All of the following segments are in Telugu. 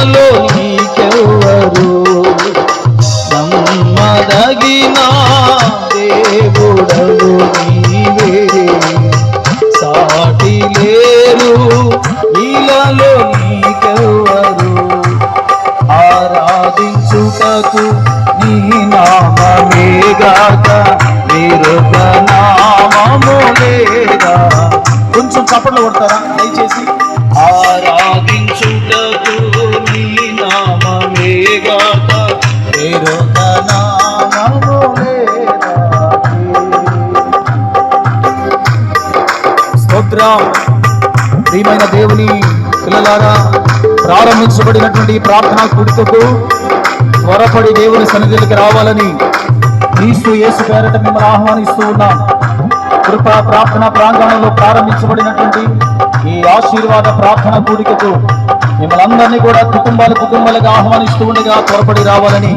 ఇలలో నీకెవ్వరు నమ్మదగిన దేవుడవు నీవే సాటి లేరు ఇలలో నీకెవ్వరు ఆరాధించుటకు నీ నామమేగాక వేరొక నామము లేదా. కొంచెం చప్పట్లు కొడతారా దయచేసి. ఆరాధించుటకు నీ నామమేగాక వేరొక నామము లేదా. స్తోత్రం. ప్రియమైన దేవుని పిల్లలారా, ప్రారంభించబడినటువంటి ప్రార్థనా కూడికకు త్వరపడి దేవుని సన్నిధికి రావాలని క్రీస్తు యేసు పేరట మిమ్మల్ని ఆహ్వానిస్తూ ఉన్నాం. కృపా ప్రార్థన ప్రాంగణంలో ప్రారంభించబడినటువంటి ఈ ఆశీర్వాద ప్రార్థన కూడికకు మిమ్మల్ని అందరినీ కూడా కుటుంబాలుగా ఆహ్వానిస్తూ ఉండగా త్వరపడి రావాలని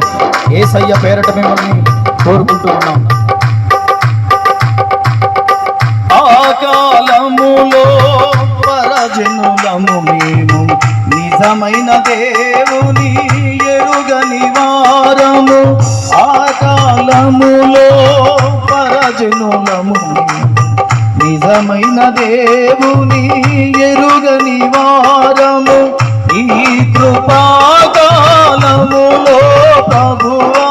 యేసయ్య పేరట మిమ్మల్ని కోరుకుంటూ ఉన్నాం. ఆ కాలములో పరజనులము మేము నిజమైన దేవుని ఎరుగని వారము. ఆ కాలములో పరజనులము నిజమైన దేవుని ఎరుగని వారము. ఈ కృపాకాలములో ప్రభువా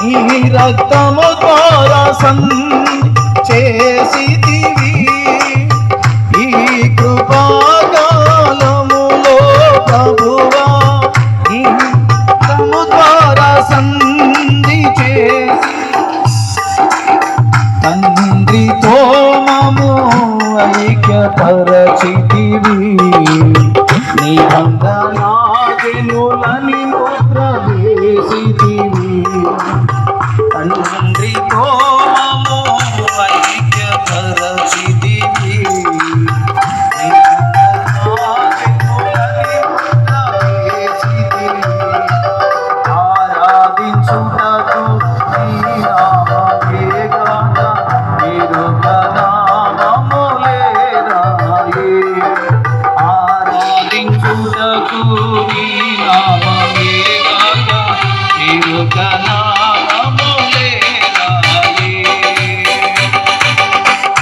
ఈ రక్తము ద్వారా చేసితివి. ఈ కృపాకాలములో ప్రభువా ఈ రక్తము ద్వారా సంధి చేసి తండ్రితో మము ఐక్యపరచితివి. నిబంధనాజ్ఞలని ముద్ర వేసితివి. తండ్రితో మము ఐక్యపరచితివి. నిబంధనాజ్ఞలని ముద్ర వేసితివి. ఆరాధించుటకు నీ నామమేగాక వేరొక నామము లేదాయే. ఆరాధించుటకు నీ నామమేగాక వేరొక